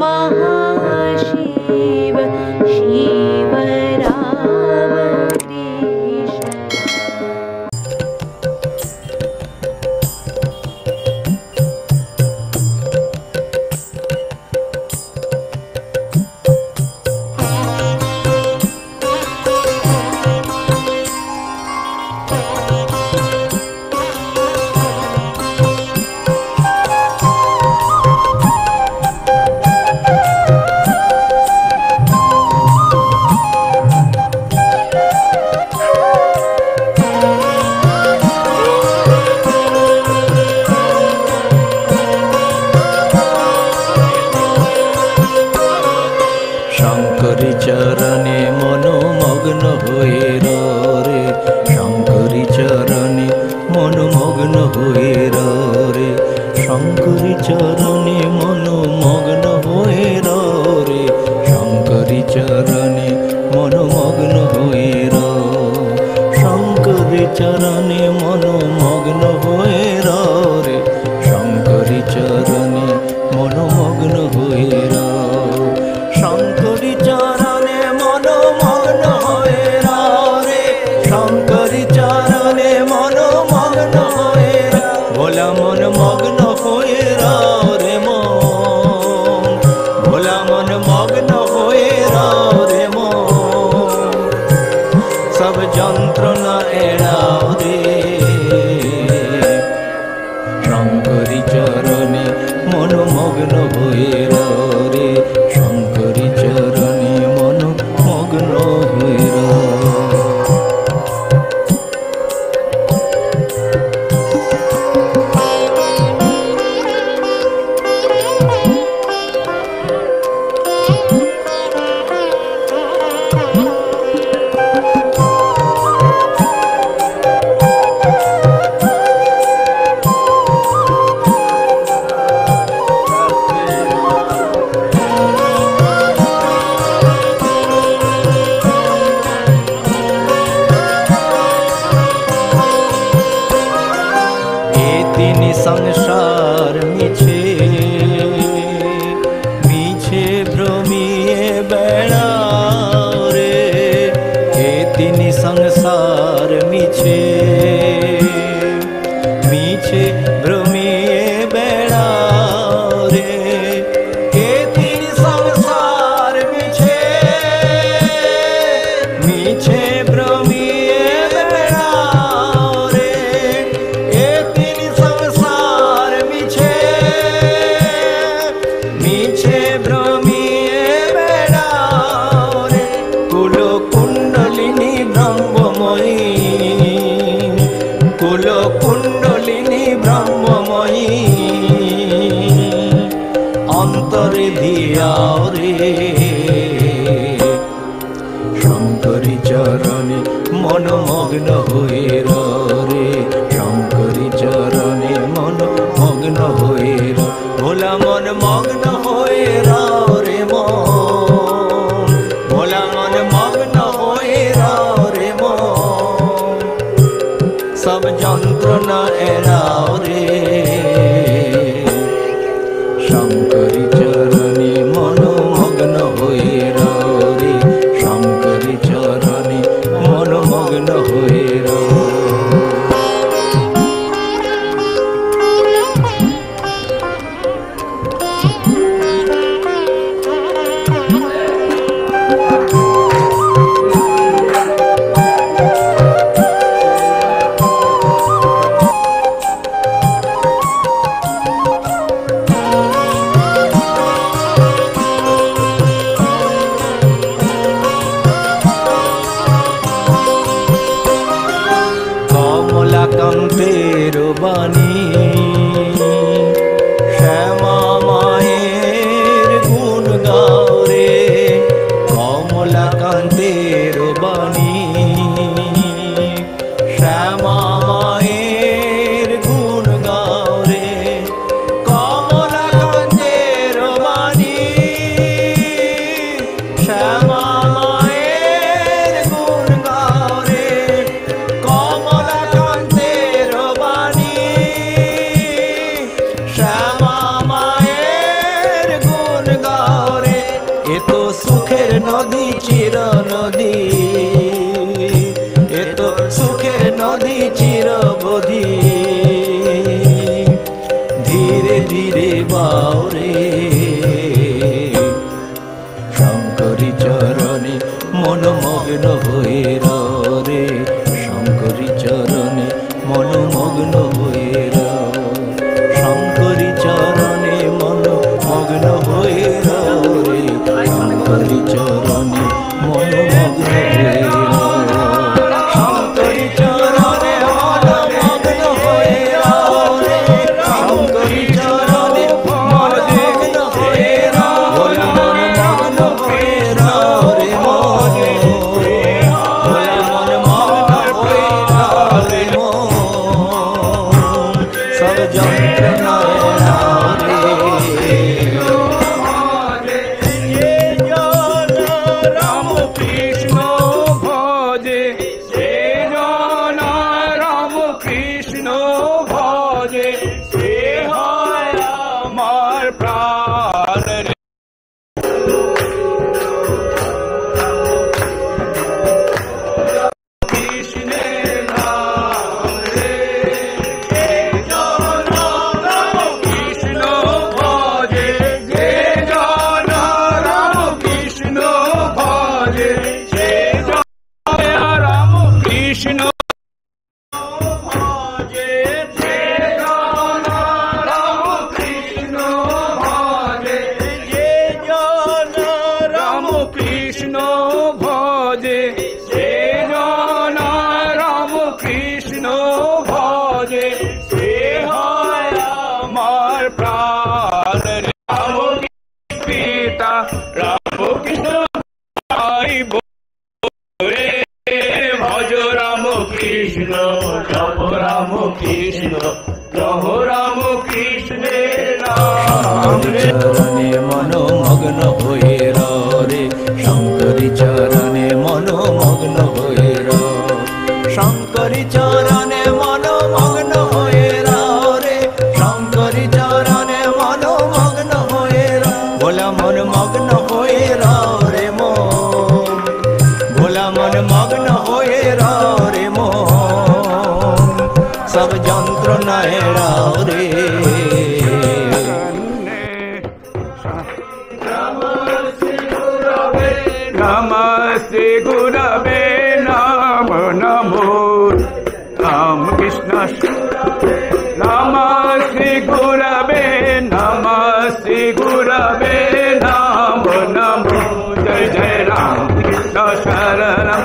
महाशिव शिव राम कृष्ण। शंकरी चरणे मनोमग्न हुए रे, शंकरी चरणे मनोमग्न हुए रे, शंकरी चरणे मनोमग्न हुए रे, शंकरी चरणे मनोमग्न हुए रे, शंकरी चरणे मनोमग्न हुए रे, शंकरी चरणे मनोमग्न हुए रे, शंकरी चरणे मनोमग्न हुए रे, शंकरी चरणे मनोमग्न हुए रे, भोला मन मग्न हुए रे मन, भोला मन मग्न हुए रे मन, सब যন্ত্রণা এড়াও রে, শঙ্করী চরণে মনোমগ্ন হয়ে রে, শঙ্করী চরণে মনোমগ্ন হয়ে রে। তিনি সংসার মিছে মিছে ভ্রমিয়ে বেড়াও রে, হে তিনি সংসার মিছে মিছে ভ্রমিয়ে বেড়াও রে, হে তিনি সংসার মিছে মিছে ভ্রমিয়ে বেড়াও রে, হে তিনি সংসার মিছে মিছে ভ্রমিয়ে বেড়াও রে, কুল কুণ্ডলিনী ব্রহ্মময়ী, কুল কুণ্ডলিনী ব্রহ্মময়ী, অন্তরে ধিয়াও রে, শঙ্করী চরণে মনোমগ্ন হয়ে রে, শঙ্করী চরণে মনোমগ্ন হয়ে রে, ভোলা মন মগ্ন হয়ে রে মন, ভোলা মন মগ্ন হয়ে রে মন, সব যন্ত্রণা এড়াও রে, শঙ্করী চরণে মনোমগ্ন হয়ে রে, শঙ্করী চরণে মনোমগ্ন হয়ে রে। সুখের নদী চির নদী, এ তো সুখের নদী চিরবধি। ধীরে ধীরে বাউরে শঙ্করী চরণে মনমগ্ন হয়ে রে, শঙ্করী চরণে মনমগ্ন হয়ে শঙ্করী চরণে মনমগ্ন হয়ে রে, শঙ্করী চরণে মনমগ্ন হয়ে শঙ্করী চরণে মনমগ্ন হয়ে রে, শঙ্করী চরণে মনমগ্ন হয়ে মনমগ্ন হয়ে রে সব যন্ত্রণায় রাম কৃষ্ণ ভজে, সে জন রাম কৃষ্ণ ভজে, সে হয় আমার প্রাণ রে। কৃষ্ণের নাম রে, সে জন রাম কৃষ্ণ ভজে, সে জন রাম কৃষ্ণ ভজে, সে জন রাম কৃষ্ণ ভজে, সে জন রাম কৃষ্ণ ভজে, সে জন রাম কৃষ্ণ ভজে, সে জন রাম কৃষ্ণ ভজে, সে হয় আমার প্রাণ রে। রাম পিতা রাম কৃষ্ণ ভাই রে, ভজ রাম কৃষ্ণ জপ রাম কৃষ্ণ, জপ রাম কৃষ্ণের নাম রে। চরণে মনমগ্ন হয়ে রে, শঙ্করী চরণে মনমগ্ন হয়ে শঙ্করী চরণে মনমগ্ন হয়ে রে, শঙ্করী চরণে মনমগ্ন হয়ে ভোলা মনমগ্ন হয়ে রে মন, ভোলা মনমগ্ন হয়ে রে মন সব যন্ত্রণায় রে। নমস্তে গুরবে নাম নমো রাম কৃষ্ণ, নমস্তে গুরবে নমস্তে গুরবে নাম নমো, জয় জয় রাম কৃষ্ণ শরণম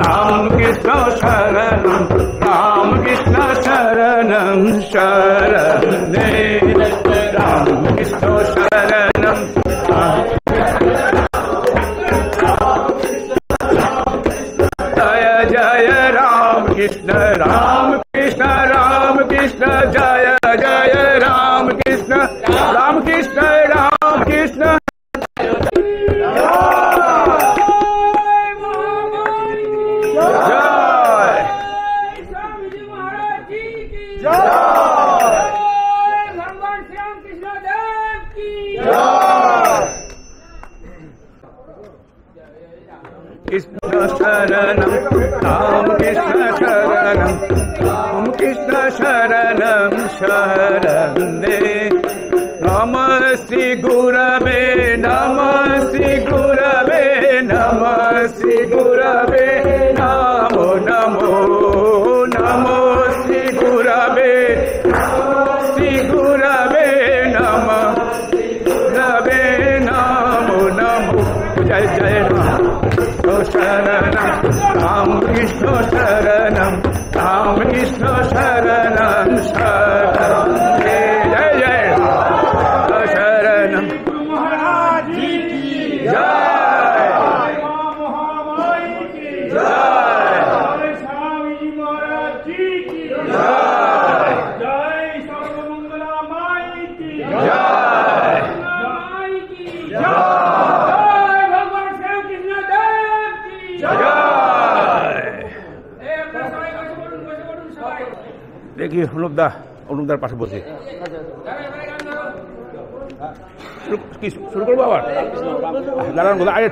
রাম কৃষ্ণ শরণম, রাম কৃষ্ণ শরণম শরণে, রাম কৃষ্ণ শরণম जय राम कृष्ण राम कृष्ण जय जय राम कृष्ण राम कृष्ण राम कृष्ण। कृष्ण शरणम राम कृष्ण शरणम राम कृष्ण शरणम शरणे, नमस्ते गुरवे नमस्ते गुरवे नमस्ते गुरवे नमो नमो, नमस्ते गुरवे नमस्ते गुरवे नमो गुरवे नमो नमो, जय जय राम शरणम राम कृष्ण शरणम राम कृष्ण शरणम शरणम, जय जय राम शरणम महाराज की जय, महामाई की जय, स्वामी महाराज की जय, जय सर्वमंगला माई की जय, माई की जय, দেখি অনুপদার পাশে বসে। শুরু করবো আবার দাঁড়ান বলে আরে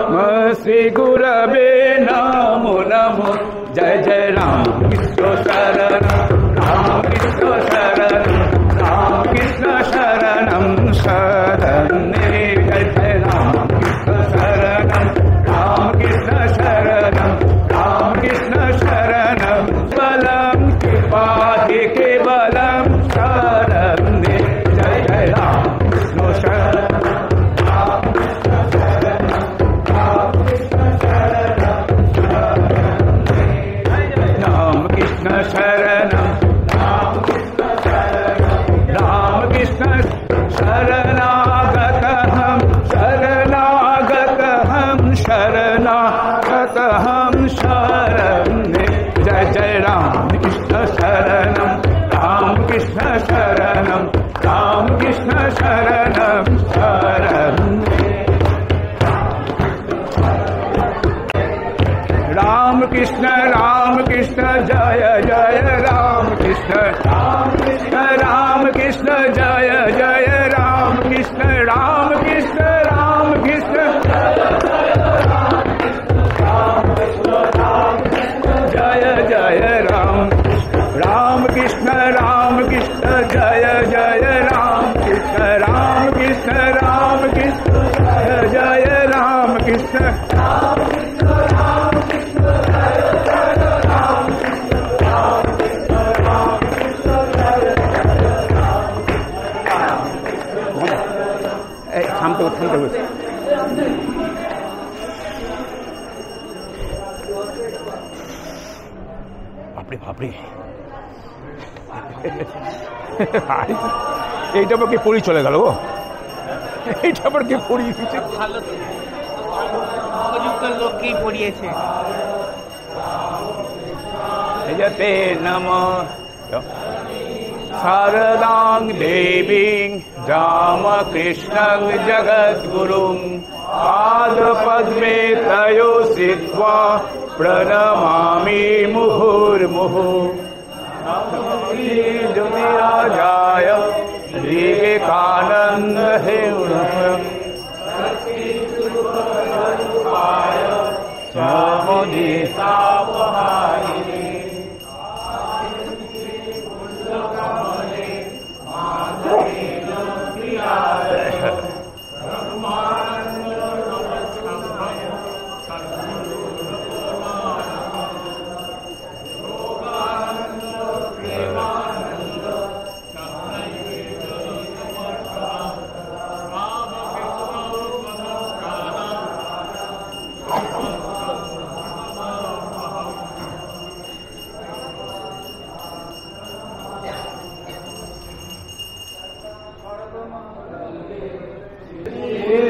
नमः श्री गुरवे नमो नमो जय जय राम कृष्ण शरण राम कृष्ण शरण राम कृष्ण शरणं शरणे जय जय राम कृष्ण शरणं राम कृष्ण शरणं राम कृष्ण शरणं बलं कृपाहि केवलं शरणे जय जय राम कृष्ण शरणं राम कृष्ण शरणं राम कृष्ण शरणं राम कृष्ण शरणं राम कृष्ण शरणं राम कृष्ण शरणागतहं शरण्ये जय जय राम कृष्ण शरणं राम कृष्ण शरणं राम कृष्ण शरणं शरण्ये राम कृष्ण जय जय राम कृष्ण जय जय राम कृष्ण जय जय राम कृष्ण जय जय राम कृष्ण जय जय राम कृष्ण থামতে বলছি বাপরে বাপরে এইটা আবার কি পড়ি চলে গেল এইটা আবার কি পড়িয়ে দিচ্ছে ভালো উপযুক্ত লোককেই পড়িয়েছে जते नमः शारदां देवीं रामकृष्णं जगद्गुरुं पादपद्मे तयो सिद्ध्वा प्रणमामि मुहुर्मुहुः राजाय विवेकानन्द हेतवे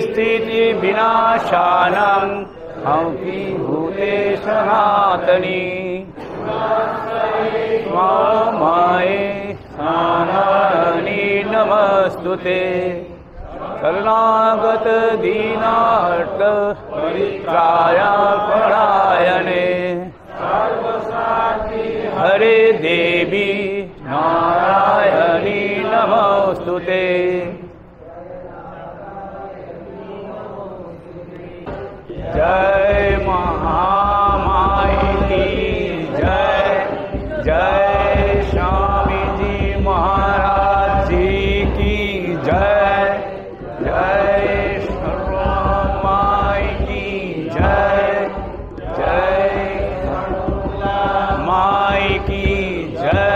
स्थिति विनाशानं हंसि भूते सनातनी माये सनातनी नमस्तुते शरणागत दीनार्थ परित्रायणे हरे देवी नारायणी नमस्तुते जय महामाई की जय जय स्वामी जी महाराज जी की जय जय माई की जय जय माई की जय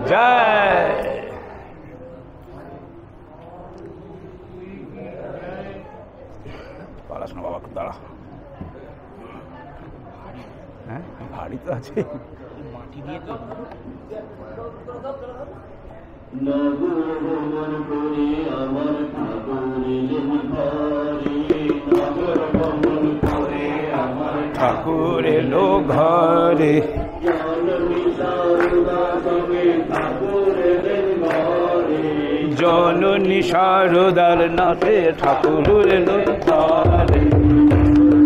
जय পড়াশোনা বাবা খুব দাঁড়া হ্যাঁ ভারী তো আছে মাটি দিয়ে তো ঠাকুর এলো ঘরে ঠাকুর জননী শারদার নাথে ঠাকুর এলো দ্বারে।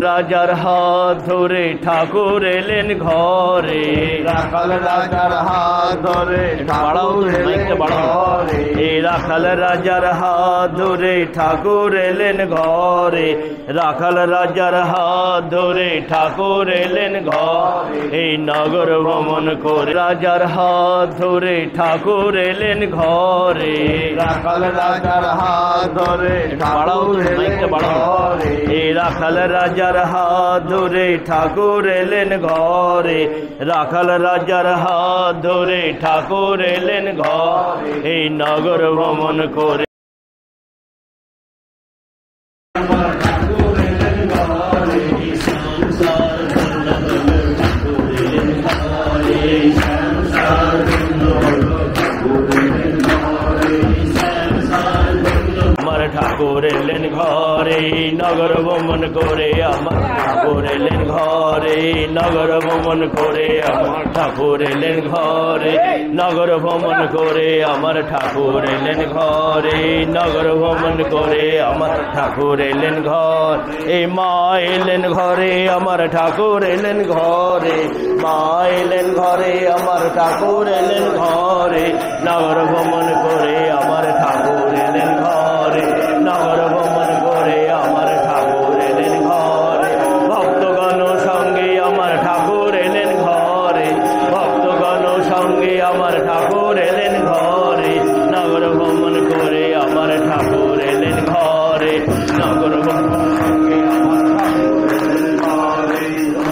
রাজার হাত ধরে ঠাকুর এলেন ঘরে, রাখাল রাজার হাত ধরে বাড়াও মাইকটা বাড়াও। এই রাখাল রাজার হাত ধরে ঠাকুর এলেন ঘরে, রাখাল রাজার হাত ধরে ঠাকুর এলেন ঘরে। এই নগর ভ্রমণ করে রাজার হাত ধরে ঠাকুর এলেন ঘরে, রাখাল রাজার হাত ধরে বাড়াও মাইকটা বাড়াও। এই রাখাল রাজার হাত ধরে ঠাকুর এলেন ঘরে, রাখাল রাজার হাত ধরে ঠাকুর এলেন ঘরে। এই নগর ভ্রমণ করে আমার ঠাকুর এলেন ঘরে, নগর ভ্রমণ করে আমার ঠাকুর এলেন ঘরে, নগর ভ্রমণ করে আমার ঠাকুর এলেন ঘরে, নগর ভ্রমণ করে আমার ঠাকুর এলেন ঘরে, নগর ভ্রমণ করে আমার ঠাকুর এলেন ঘর। এই মা এলেন ঘরে আমার ঠাকুর এলেন ঘরে, মা এলেন ঘরে আমার ঠাকুর এলেন ঘরে, নগর ভ্রমণ করে আমার ঠাকুর এলেন ঘরে, নগর ভ্রমণ করে আমার ঠাকুর এলেন ঘরে। ভক্তগণ সঙ্গে আমার ঠাকুর এলেন ঘরে, ভক্তগণ সঙ্গে আমার ঠাকুর এলেন ঘরে, নগর ভ্রমণ করে আমার ঠাকুর এলেন ঘরে, নগর ভ্রমণ করে আমার ঠাকুর এলেন ঘরে।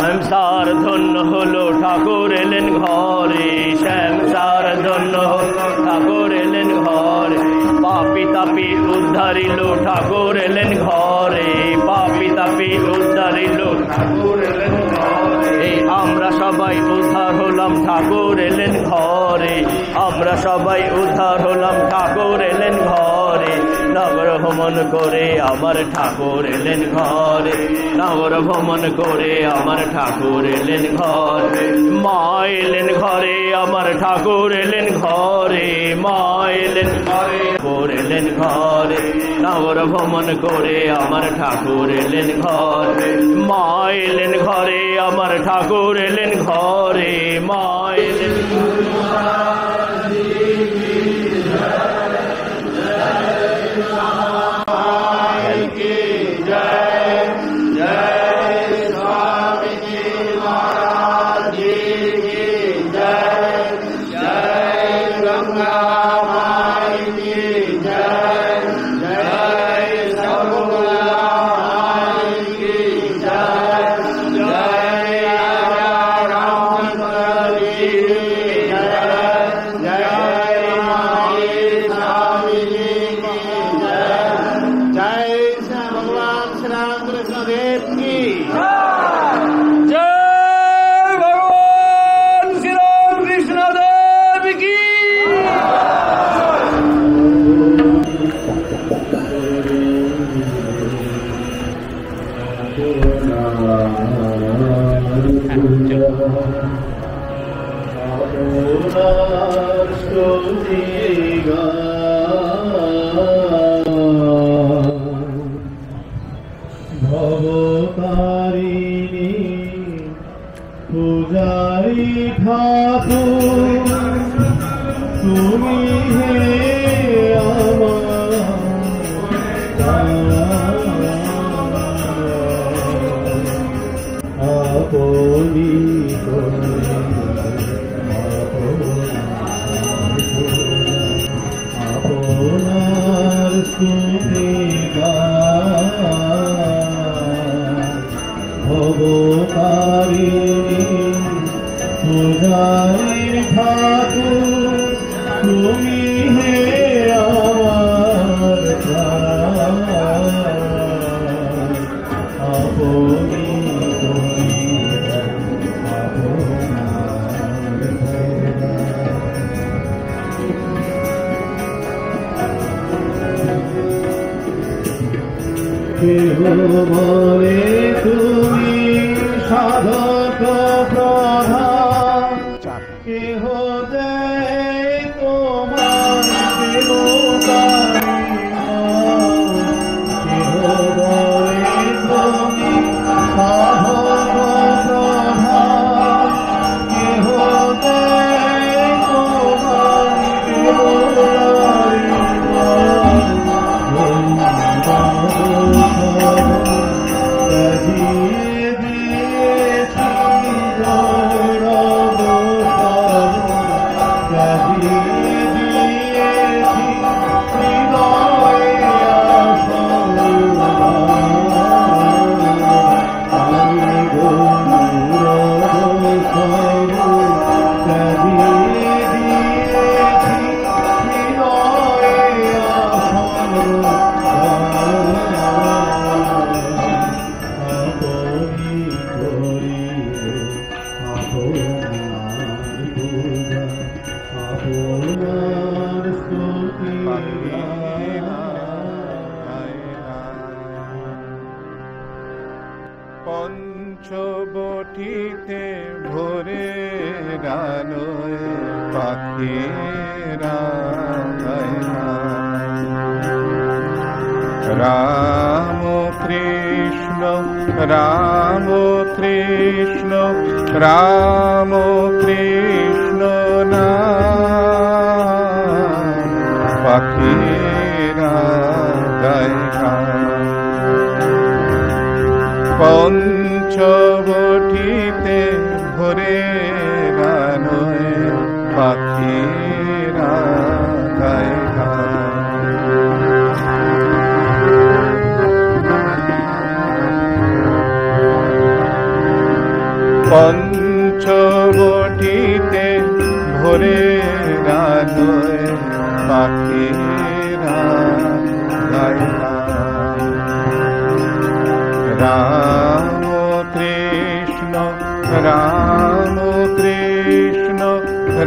সংসার ধন্য হলো ঠাকুর এলেন ঘরে, সংসার ধন্য হলো ঠাকুর এলেন ঘরে। পাপি তাপি উদ্ধারিল ঠাকুর এলেন ঘরে, পাপি তাপি উদ্ধারিল ঠাকুর এলেন ঘরে। এই আমরা সবাই উদ্ধার হলাম ঠাকুর এলেন ঘরে, আমরা সবাই উদ্ধার হলাম ঠাকুর এলেন ঘরে, নগর ভ্রমণ করে আমার ঠাকুর এলেন ঘরে, নগর ভ্রমণ করে আমার ঠাকুর এলেন ঘরে। মা এলেন ঘরে আমার ঠাকুর এলেন ঘরে, মা এলেন ঘরে ঠাকুর এলেন ঘরে, নগর ভ্রমণ করে আমার ঠাকুর এলেন ঘরে। মা এলেন ঘরে আমার ঠাকুর এলেন ঘরে, মা এলেন ভবতারিণী পূজারি ঠাকুর তুমি হে আমার আপনি আপনার স্তুতি ভবতারিণী পূজারি ঠাকুর তুমি হে আমার আপনি তুমি কেহ বলে তুমি সাধক প্রধান, কেহ দেয় তোমার দেবতা পাখিরা গায় গায়। পঞ্চবটিতে ভোরে আলোয় পাখিরা গায় গায়। রাম কৃষ্ণ রাম কৃষ্ণ রাম কৃষ্ণ নাম পাখিরা গায় গায়। পঞ্চবটিতে ভোরে আলোয় পাখিরা গায় গায়। পঞ্চবটিতে ভোরে আলোয় পাখিরা গায় গায়। রাম কৃষ্ণ রাম কৃষ্ণ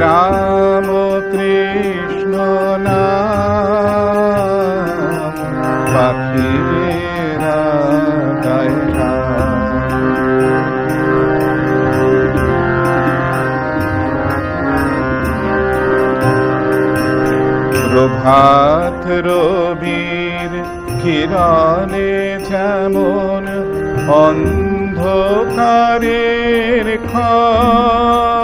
রাম কৃষ্ণ নাম পাখিরা গায় গায়। প্রভাত রবির কিরণে যেমন অন্ধকারের ক্ষয়,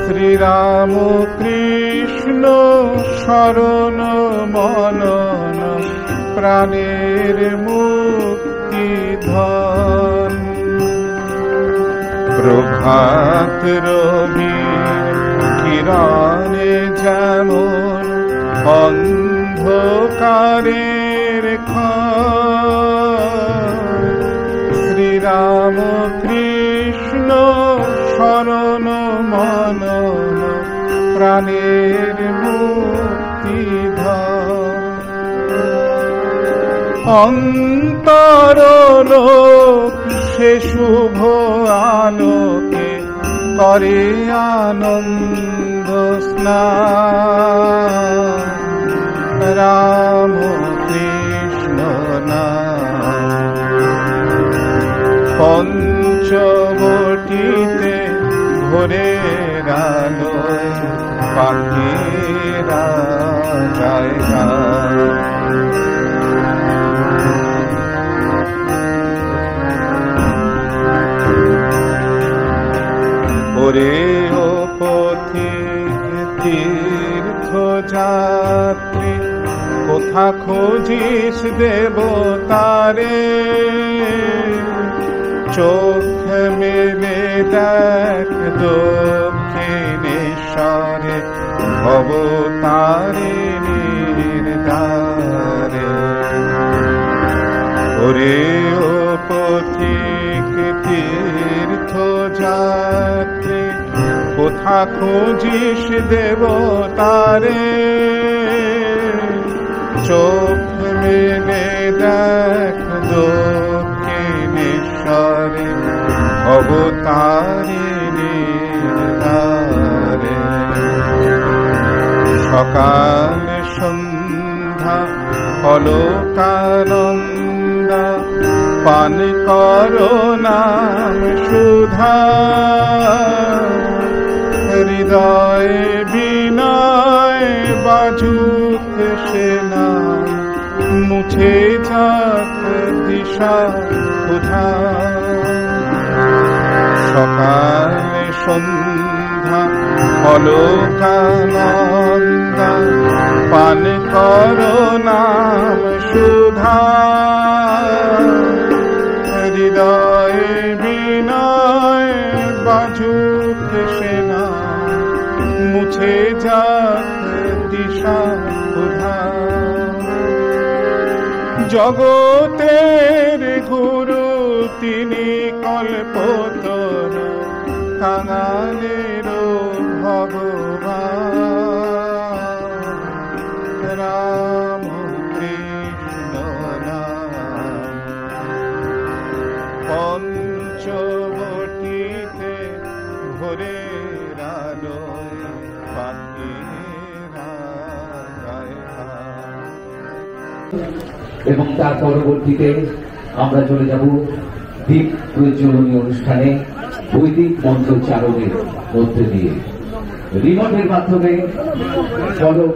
শ্রীরাম কৃষ্ণ শরণ মনন প্রাণের মুক্তি ধন। প্রভাত রবির কিরণে যেমন অন্ধকারের ক্ষয়, শ্রীরাম কৃষ্ণ শরণ মনন প্রাণের মুক্তি ধন। অন্তরলোক সে শুভ আলোকে করে আনন্দ স্নান। রাম কৃষ্ণ নাম পঞ্চবটিতে ভোরে আলোয় পাখিরা গায় গায়। ওরে ও পথিক তীর্থযাত্রী, কোথা খোঁজিস দেবতারে? চোখ মেলে দেখ দক্ষিণেশ্বরে ভবতারিণীর দ্বারে। ওরে ও পথিক তীর্থযাত্রী, কোথা খোঁজিস দেবতারে? চোখ মেলে দেখ দক্ষিণেশ্বরে ভবতারিণীর দ্বারে। সকাল সন্ধ্যা অলকানন্দা পান করো নাম সুধা। হৃদয়ে বিনয় বাজুক সে নাম, মুছে যাক দিশা ক্ষুধা। সকাল সন্ধ্যা অলকানন্দা পান করো নাম সুধা। হৃদয়ে বিনয় বাজুক সে নাম, মুছে যাক দিশা ক্ষুধা। জগতের গুরু তিনি কল্পতর, কাঙালের ভগবান। রাম কৃষ্ণ নাম পঞ্চবটিতে ভোরে আলোয় পাখিরা এবং তার পরবর্তীতে আমরা চলে যাব দীপ প্রজ্বলনী অনুষ্ঠানে বৈদিক মন্ত্রোচ্চারণের মধ্যে দিয়ে রিমোটের মাধ্যমে ফলক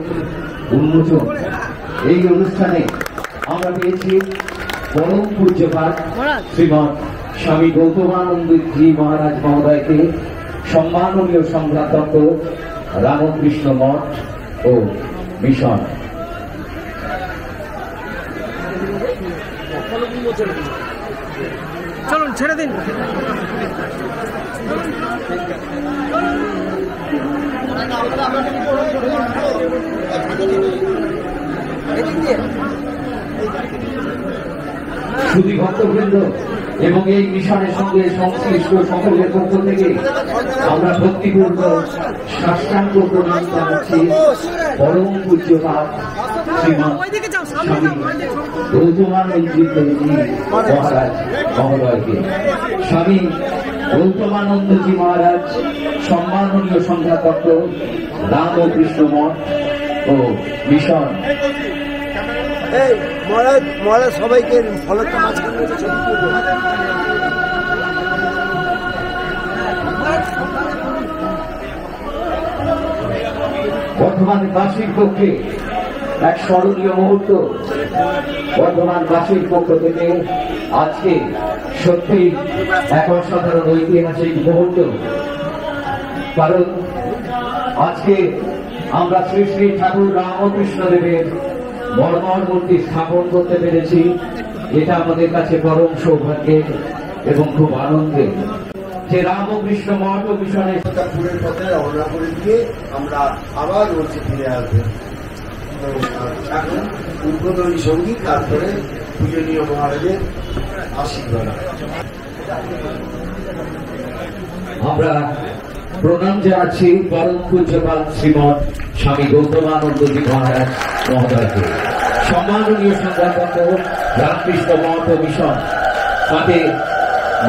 উন্মোচন। এই অনুষ্ঠানে আমরা পেয়েছি পরম পূজ্যপাঠ শ্রীমৎ স্বামী গৌতমানন্দজি মহারাজ মহোদয়কে সম্মাননীয় সংঘাতক রামকৃষ্ণ মঠ ও মিশন। চলুন ছেড়ে দিন। শুধু ভক্তবৃন্দ এবং এই মিশনের সঙ্গে সংশ্লিষ্ট সকলের পক্ষ থেকে আমরা ভক্তিপূর্ণ সাষ্টাঙ্গ প্রণাম জানাচ্ছি পরম পূজ্যপাঠ শ্রীমৎ স্বামী গৌতমানন্দজি মহারাজ মহোদয়কে। স্বামী গৌতমানন্দজি মহারাজ সম্মাননীয় সংঘাতক রামকৃষ্ণ মঠ ও মিশন। মহারাজ সবাইকে ফলকটা মাঝখানে বর্ধমানবাসীর পক্ষে এক স্মরণীয় মুহূর্ত। বর্ধমানবাসীর পক্ষ থেকে আজকে সত্যি এক অসাধারণ ঐতিহাসিক মুহূর্ত, কারণ আজকে আমরা শ্রী শ্রী ঠাকুর রামকৃষ্ণ দেবের মর্মর মূর্তি স্থাপন করতে পেরেছি। এটা আমাদের কাছে পরম সৌভাগ্যের এবং খুব আনন্দের যে রামকৃষ্ণ মঠ ও মিশনে পুরের পথে রওনা করে দিয়ে আমরা আবার মঞ্চে ফিরে আসবো। এখন উদ্বোধনী সঙ্গীত, তারপরে পূজনীয় মহারাজের আশীর্বাদ। আমরা প্রণাম জানাচ্ছি পরম পূজ্যপাল শ্রীমৎ স্বামী গৌতমানন্দজি মহারাজ মহোদয়কে। সম্মাননীয় সংঘাতক রামকৃষ্ণ মঠ ও মিশন তাকে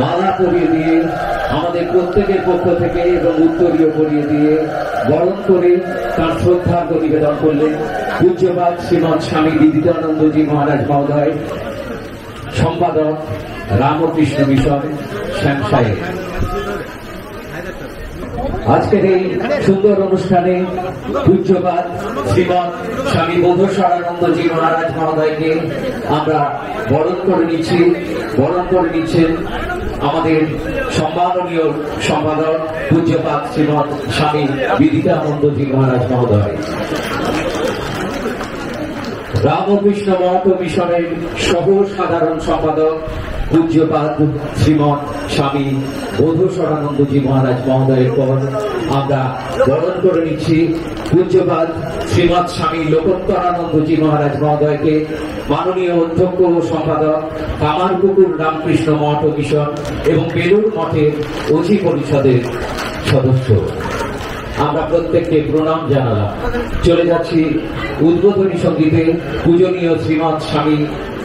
মালা পরিয়ে দিয়ে আমাদের প্রত্যেকের পক্ষ থেকে এবং উত্তরীয় পরিয়ে দিয়ে বরণ করে তার শ্রদ্ধার্ঘ্য নিবেদন করলেন পূজ্যপাল শ্রীমৎ স্বামী বিদিতানন্দজি মহারাজ মহোদয়, সম্পাদক রামকৃষ্ণ মিশন শ্যাম সাহেব। আজকের এই সুন্দর অনুষ্ঠানে পূজ্যপাল শ্রীমৎ স্বামী বোধেশ্বরানন্দজি মহারাজ মহোদয়কে আমরা বরণ করে নিচ্ছেন আমাদের সম্মাননীয় সম্পাদক পূজ্যপাল শ্রীমৎ স্বামী বিদিতানন্দজি মহারাজ মহোদয়। রামকৃষ্ণ মঠ ও মিশনের সহ সাধারণ সম্পাদক পূজ্যপাদ শ্রীমৎ স্বামী বোধেশ্বরানন্দজি মহারাজ মহোদয়ের পর আমরা বরণ করে নিচ্ছি পূজ্যপাদ শ্রীমৎ স্বামী লোকোত্তরানন্দজি মহারাজ মহোদয়কে, মাননীয় অধ্যক্ষ ও সম্পাদক কামারপুকুর রামকৃষ্ণ মঠ ও মিশন এবং বেলুর মঠের অধি পরিষদের সদস্য। আমরা প্রত্যেককে প্রণাম জানালাম। চলে যাচ্ছি উদ্বোধনী সঙ্গীতে পূজনীয় শ্রীমৎ স্বামী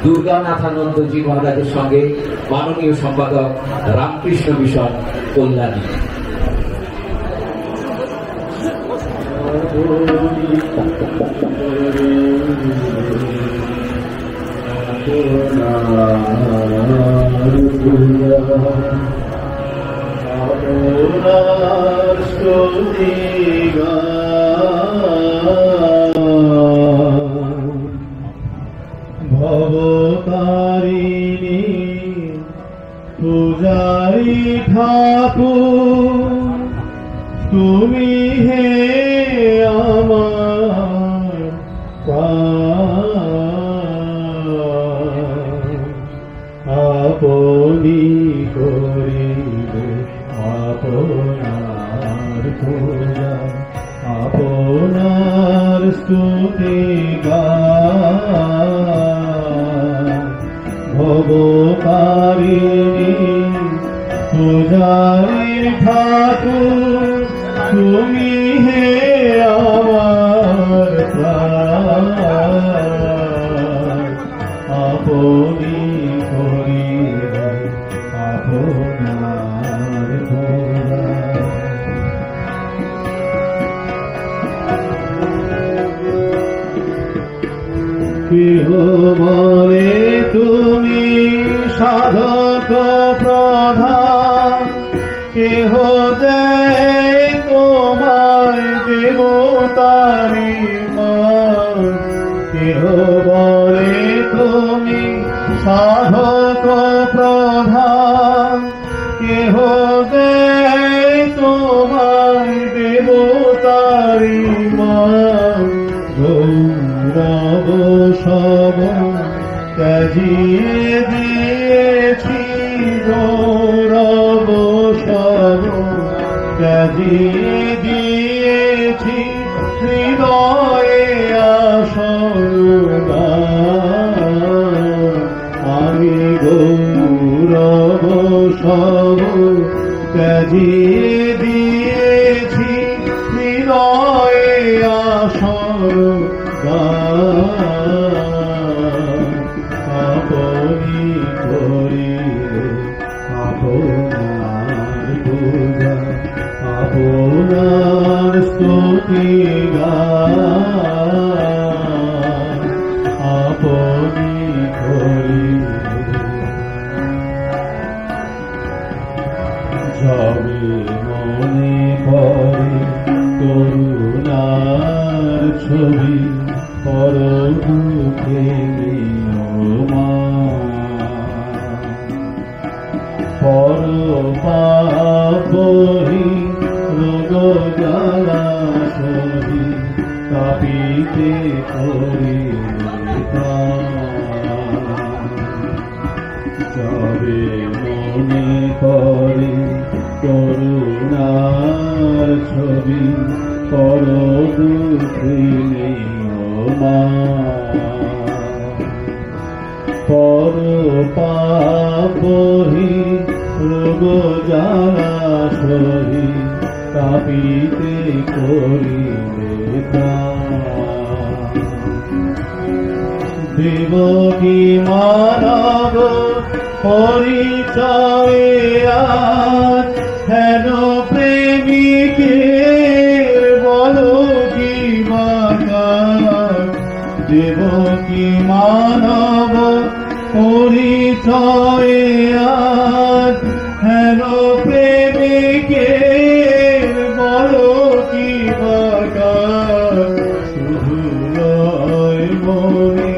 দুর্গানাথানন্দজি মহারাজের সঙ্গে মাননীয় সম্পাদক রামকৃষ্ণ মিশন কল্যাণী। ভবতারিণী পূজারি ঠাকুর তুমি হে আমার আপনি করিবে আপনার পূজা আপনার স্তুতি ভবতারিণী পূজারীর ঠাকুর তুমি হে আমার প্রাণ আপনি করিবে আপনার পূজা। কেহ বলে তুমি সাধক প্রধান, কেহ দেয় তোমায় দেবতারি মান। কেহ বলে তুমি সাধক প্রধান, কেহ দেয় তোমায় দেবতারি মান। গৌরব সব ত্যাজিয়ে দিয়েছি, গৌরব সব ত্যাজিয়ে দিয়েছি, হৃদয়ে আসরদান। আমি গৌরব সব ত্যাজিয়ে দিয়েছি, হৃদয়ে আসরদান। আপনি করিলে আপনার পূজা, আপনার স্তুতি গান। আপনি করিলে যাবে মনে পড়ে করুণার ছবি, পর দুঃখে পর পাপহি রোগ জ্বালা সহি, কাঁপিতে করিলে যাবে মনে পড়ে করুণার ছবি, পর দুঃখে পর পাপহি রোগ জ্বালা সহি, কাঁপিতে করিলে দেবকী মানব পরিচয়ে আজ হেন প্রেমিকের বলো কি মাতা। দেবকী মানব পরিচয়ে আজ হেন প্রেমিকের বলো কি মাতা। শুধু লয় মনে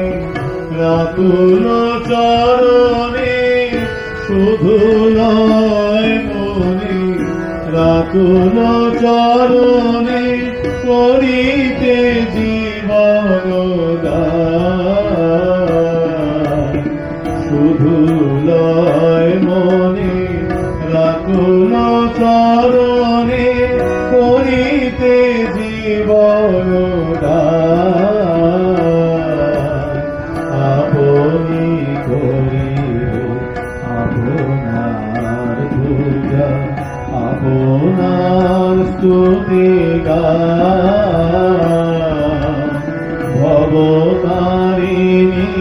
রাতুল চরণে, শুধু লয় মনে রাতুল চরণে, করিতে জীবন দান। শুধু লয় মনে রাতুল চরণে, করিতে জীবন দান। আপনি করিলে আপনার পূজা, আপনার স্তুতি গান। ভবতারিণী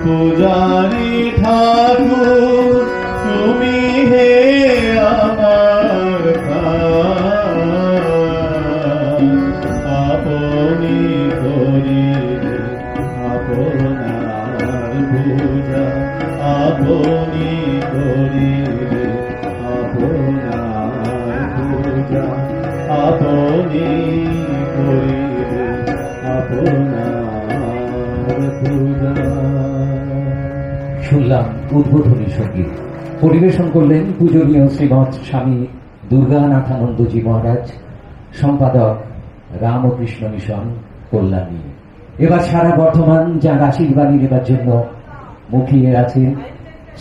পূজারি ঠাকুর, তুমি হে আমার প্রাণ। আপনি করিলে আপনার পূজা, আপনি করিলে আপনার পূজা, আপনি করিলে আপনার পূজা। শুনলাম উদ্বোধনী সঙ্গীত, পরিবেশন করলেন পূজনীয় শ্রীমৎ স্বামী দুর্গানাথানন্দজি মহারাজ, সম্পাদক রামকৃষ্ণ মিশন কল্যাণী। এবার সারা বর্ধমান যার আশীর্বাদী নেবার জন্য মুখিয়ে আছেন,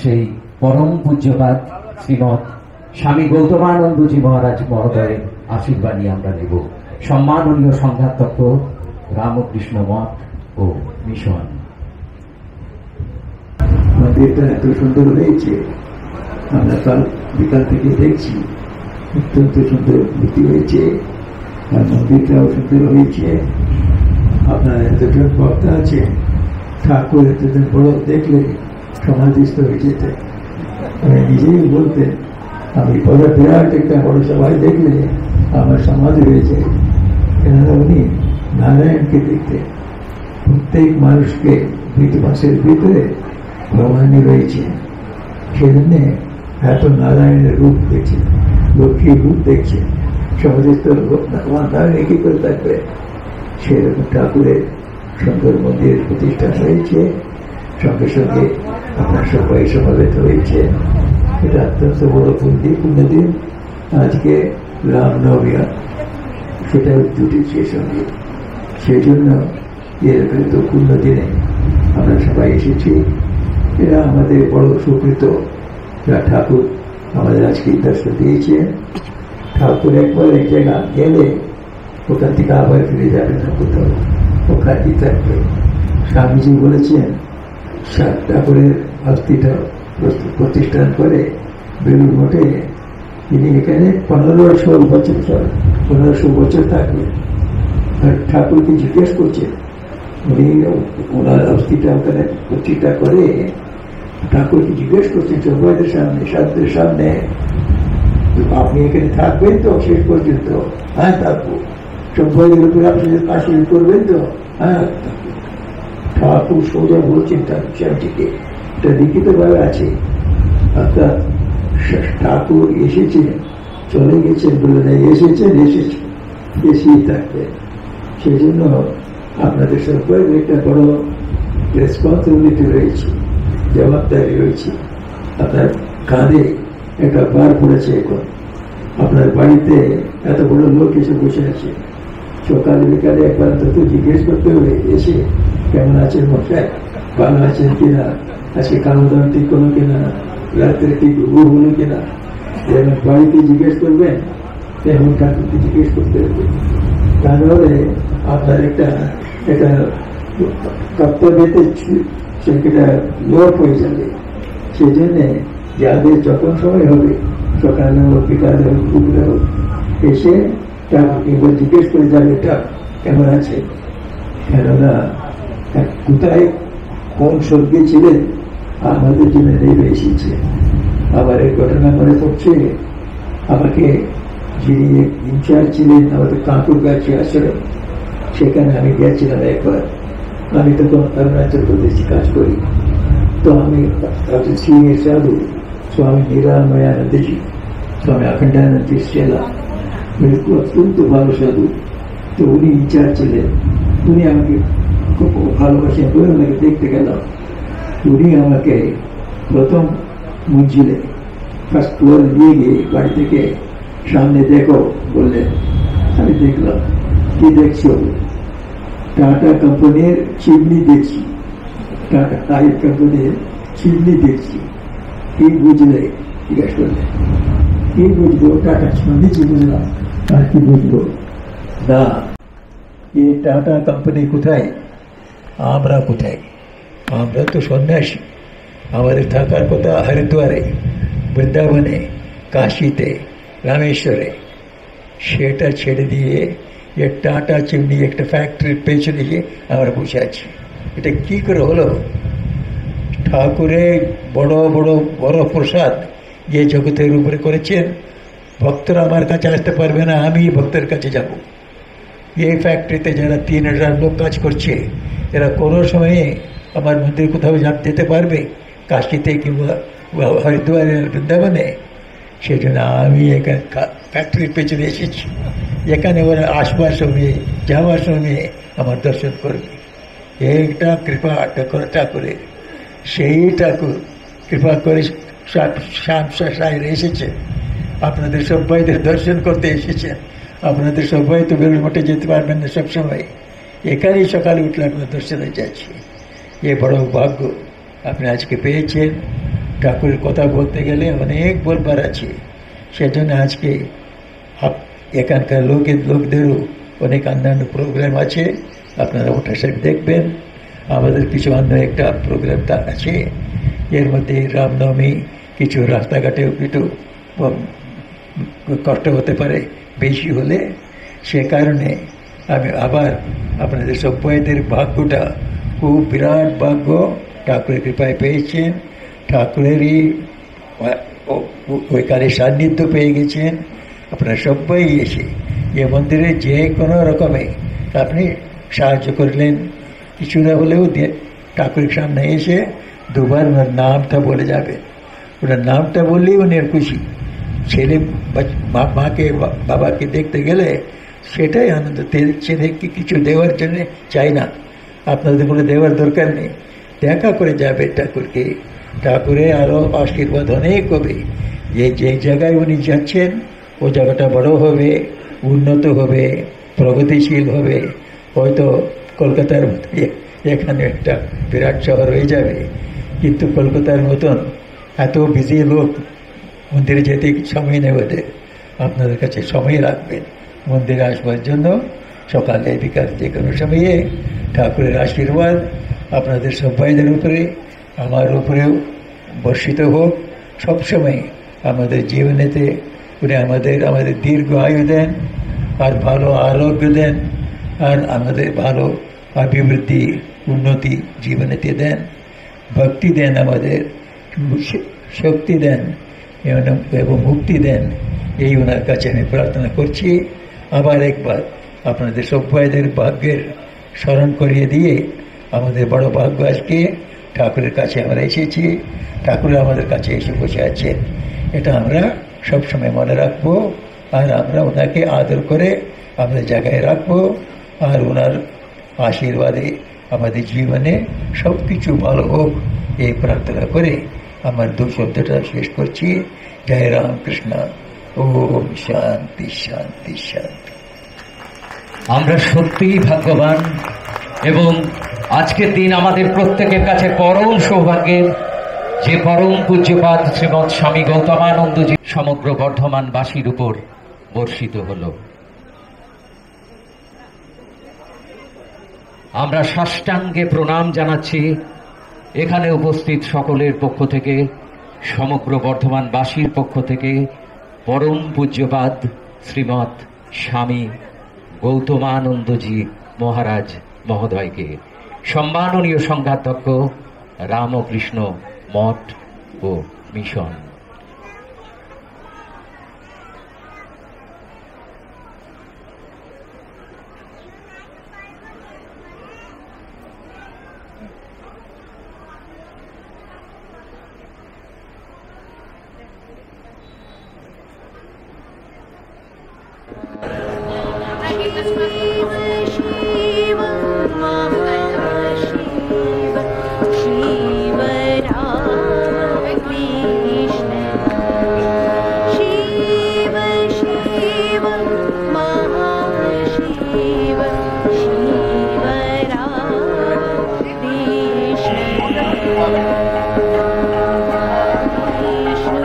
সেই পরম পূজ্যপাদ শ্রীমৎ স্বামী গৌতমানন্দজি মহারাজ মহোদয়ের আশীর্বাদী আমরা নেব। সম্মাননীয় সংঘাতত্ত্ব রামকৃষ্ণ মঠ ও মিশন। মন্দিরটা এত সুন্দর হয়েছে, আমরা কাল বিকাল থেকে দেখছি, অত্যন্ত সুন্দর মূর্তি হয়েছে, আর মন্দিরটাও সুন্দর হয়েছে। আপনার এতজন বক্তা আছে, ঠাকুর এতজন বড় দেখলে সমাধিস্থ হয়ে যেতে। আমি নিজেই বলতেন, আমি বড় বিরাট একটা বড় সবাই দেখলে আমার সমাধি হয়ে যায়। কেননা উনি নারায়ণকে দেখতেন, প্রত্যেক মানুষকে মৃত মাসের ভিতরে ভগবানই রয়েছে। সেজন্য এত নারায়ণের রূপ দেখছে, লক্ষ্মীর রূপ দেখছে। সমাজের তো নারায়ণ কি করে থাকবে? সেরকম ঠাকুরের সুন্দর মন্দিরের প্রতিষ্ঠা হয়েছে, সঙ্গে সঙ্গে আপনার সবাই সমাবেত হয়েছে। এটা অত্যন্ত বড় পুণ্যদিন। আজকে রামনবমী, সেটাও জুটেছে সঙ্গে। সেই জন্য এরকম তো পুণ্যদিনে আমরা সবাই এসেছি। এরা আমাদের বড় সুকৃত, যা ঠাকুর আমাদের আজকে দর্শন দিয়েছে। ঠাকুর একবার এক জায়গা গেলে ওখান থেকে আবার ফিরে যাবে না কোথাও, ওখানেই থাকবে। স্বামীজি বলেছেন ঠাকুরের অস্থিটা প্রতিষ্ঠান করে বেলুর মঠে, তিনি এখানে 1500 বছর থাকবেন। আর ঠাকুরকে জিজ্ঞেস করছেন, উনি ওনার অস্থিটা ওখানে প্রতিষ্ঠা করে ঠাকুরকে জিজ্ঞেস করছেন সবাইদের সামনে, সাধুদের সামনে, আপনি এখানে থাকবেন তো শেষ পর্যন্ত? হ্যাঁ থাকবো। সবাইদের উপরে আপনি আশীর্বাদ করবেন তো? হ্যাঁ। ঠাকুর সোজা বলছেন তার স্বামীজিকে, এটা লিখিত ভাবে আছে। অর্থাৎ ঠাকুর এসেছেন, চলে গেছেন বলে না, এসেছেন এসেই থাকবেন। সেই জন্য আপনাদের সবাই একটা বড় রেসপন্সিবিলিটি রয়েছে, জবাবদারি রয়েছে। আপনার কাঁধে একটা বার পড়েছে। এখন আপনার বাড়িতে এত বড় লোক এসে বসে আছে, সকালে বিকালে একবার অন্তত জিজ্ঞেস করতে হবে এসে, কেমন আছেন মশাই, ভালো আছেন কিনা, আজকে খাওয়া দাওয়া ঠিক হলো কিনা, রাত্রে ঠিক ঘুম হলো কিনা। যেমন বাড়িতে জিজ্ঞেস করবেন তেমন ঠাকুরকে জিজ্ঞেস করতে হবে। তাহলে আপনার একটা কর্তব্যতে সেটা লোপ হয়ে যাবে। সেই জন্যে যাদের যখন সময় হবে, সকালে হোক বিকালে হোক দুপুরে হোক, এসে ঠাকুরকে এবার জিজ্ঞেস করে যাবে এটা কেমন আছে। কেননা কোথায় কোন স্বর্গে ছিলেন আমাদের জন্য নেমে এসেছে। আবার এই ঘটনা মনে পড়ছে, আমাকে যিনি ইনচার্জ ছিলেন আমাদের কাঁকুর গাছে আসলে, সেখানে আমি গেছিলাম একবার। আমি তখন অরুণাচল প্রদেশে কাজ করি। তো আমি সিনিয়র সাধু স্বামী নিরাময়ানন্দজি, স্বামী অখণ্ডানন্দজি সেলা, বিলকুল অত্যন্ত ভালো সাধু। তো উনি ইনচার্জ ছিলেন, উনি আমাকে খুব ভালোবাসেন বলে ওনাকে দেখতে গেলাম। উনি আমাকে প্রথম মঞ্জিলে ফার্স্ট ফ্লোরে নিয়ে গিয়ে বাড়ি থেকে সামনে দেখো বললেন। আমি দেখলাম। কি দেখছো? টাটা কোম্পানির চিমনি দেখছি, টাটা টায়ার কোম্পানির চিমনি দেখছি। কি বুঝলে জিজ্ঞেস করলেন। কি বুঝবো? টাটা চিমনি বুঝলাম, আর কি বুঝবো না। এই টাটা কোম্পানি কোথায়, আমরা কোথায়? আমরা তো সন্ন্যাসী, আমাদের থাকার কথা হরিদ্বারে, বৃন্দাবনে, কাশীতে, রামেশ্বরে। সেটা ছেড়ে দিয়ে যে টাটা চিমনি একটা ফ্যাক্টরির পেছনে গিয়ে আমরা বসে আছি। এটা কি করে হলো? ঠাকুরের বড় বড় বড় প্রসাদ যে জগতের উপরে করেছেন, ভক্তরা আমার কাছে আসতে পারবে না, আমি ভক্তের কাছে যাব। এই ফ্যাক্টরিতে যারা 3000 লোক কাজ করছে, এরা কোনো সময়ে আমার মন্দির কোথাও যেতে পারবে, কাশীতে কিংবা হরিদ্বারে, বৃন্দাবনে। সেই জন্য আমি এখানে ফ্যাক্টরির পেছনে এসেছি, এখানে ওরা আসবার সময়ে যাওয়ার সময়ে আমার দর্শন করবে। এইটা কৃপা ঠাকুরের। সেই ঠাকুর কৃপা করে শ্যামশায় এসেছে, আপনাদের সবাইদের দর্শন করতে এসেছেন। আপনাদের সবাই তো বেলুড় মঠে যেতে পারবেন না সবসময়, এখানেই সকালে উঠলে আপনার দর্শন হয়ে যাচ্ছে। এ বড় ভাগ্য আপনি আজকে পেয়েছেন। ঠাকুরের কথা বলতে গেলে অনেক বলবার আছে, সেজন্য আজকে এখানকার লোকদেরও অনেক অন্যান্য প্রোগ্রাম আছে, আপনারা ওটা সব দেখবেন। আমাদের কিছু অন্য একটা প্রোগ্রাম তা আছে, এর মধ্যে রামনবমী, কিছু রাস্তাঘাটেও একটু কষ্ট হতে পারে বেশি হলে। সে কারণে আমি আবার আপনাদের সবাইদের ভাগ্যটা খুব বিরাট ভাগ্য, ঠাকুরের কৃপায় পেয়েছেন। ঠাকুরেরই ওইখানে সান্নিধ্য পেয়ে গেছেন। আপনারা সবাই এসে এ মন্দিরে যে কোনো রকমে আপনি সাহায্য করলেন, কিছু না হলেও ঠাকুরের সামনে এসে দুবার ওনার নামটা বলে যাবে। ওনার নামটা বললেই উনি খুশি। ছেলে মাকে বাবাকে দেখতে গেলে সেটাই আনন্দ। ছেলেকে কিছু দেওয়ার জন্য চাই না, আপনাদের বলে দেওয়ার দরকার নেই, দেখা করে যাবে ঠাকুরকে। ঠাকুরের আরও আশীর্বাদ অনেক হবে, যে জায়গায় উনি যাচ্ছেন ও জায়গাটা বড় হবে, উন্নত হবে, প্রগতিশীল হবে। হয়তো কলকাতার মতো এখানে একটা বিরাট শহর হয়ে যাবে, কিন্তু কলকাতার মতন এত বিজি লোক মন্দিরে যেতে সময় নেই ওদের। আপনাদের কাছে সময় রাখবেন মন্দিরে আসবার জন্য, সকালে বিকাল যে কোনো সময়ে। ঠাকুরের আশীর্বাদ আপনাদের সবাইদের উপরে, আমার উপরেও বর্ষিত হোক সবসময়। আমাদের জীবনেতে উনি আমাদের দীর্ঘ আয়ু দেন, আর ভালো আরোগ্য দেন, আর আমাদের ভালো অভিবৃদ্ধি উন্নতি জীবনেতে দেন, ভক্তি দেন, আমাদের শক্তি দেন এবং মুক্তি দেন। এই ওনার কাছে আমি প্রার্থনা করছি। আবার একবার আপনাদের সবাইদের ভাগ্যের স্মরণ করিয়ে দিয়ে, আমাদের বড় ভাগ্য আজকে ঠাকুরের কাছে আমরা এসেছি, ঠাকুর আমাদের কাছে এসে বসে আছেন, এটা আমরা সবসময় মনে রাখবো। আর আমরা ওনাকে আদর করে আমাদের জায়গায় রাখবো, আর ওনার আশীর্বাদে আমাদের জীবনে সব কিছু ভালো হোক এই প্রার্থনা করে আমার 2 শব্দটা শেষ করছি। জয় রামকৃষ্ণ। ওম শান্তি শান্তি শান্তি। আমরা সত্যিই ভাগ্যবান, এবং আজকের দিন আমাদের প্রত্যেকের কাছে পরম সৌভাগ্যের যে পরম পূজ্যপাদ শ্রীমৎ স্বামী গৌতমানন্দজি সমগ্র বর্ধমানবাসীর উপর বর্ষিত হল। আমরা সাষ্টাঙ্গে প্রণাম জানাচ্ছি এখানে উপস্থিত সকলের পক্ষ থেকে, সমগ্র বর্ধমানবাসীর পক্ষ থেকে পরম পূজ্যপাদ শ্রীমৎ স্বামী গৌতমানন্দজি মহারাজ মহোদয়কে, সম্মাননীয় সংঘাধ্যক্ষ রামকৃষ্ণ মঠ ও মিশন। शिव महाशिव शिव राम कृष्ण शिव शिव महाशिव शिव राम कृष्ण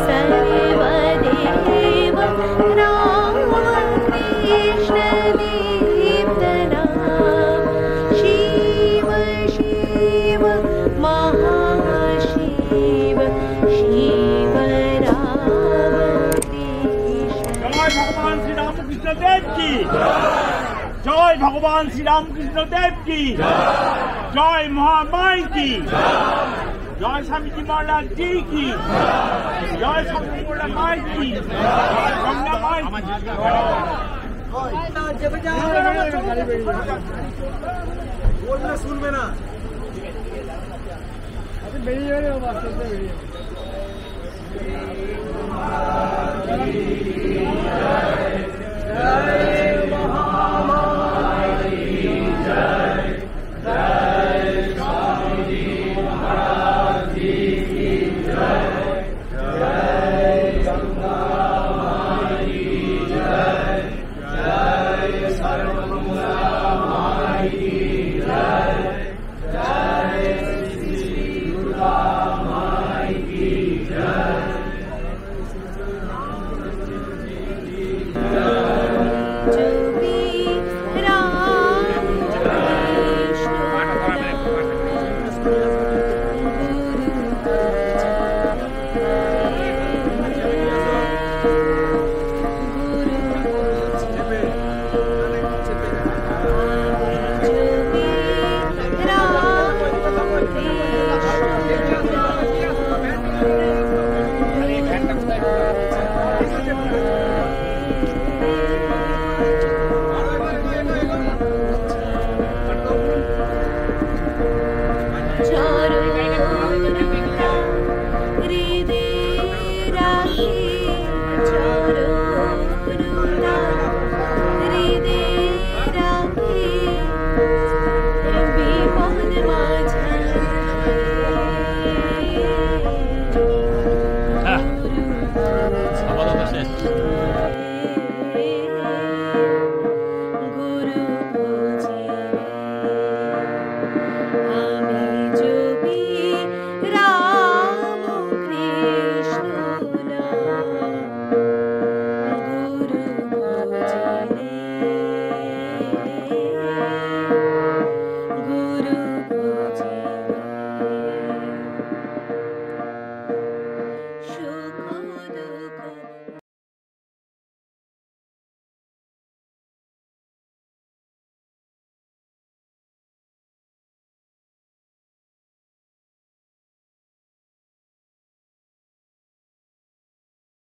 सर्वदेव राम कृष्ण शिव शिव महाशिव शिव राम कृष्ण। जय भगवान श्री रामकृष्ण देव की, जय महामाई की, जय स्वामी जी महाराज जी की, जय स्वामी माई की, गंगा माई শুনবে না বেরিয়ে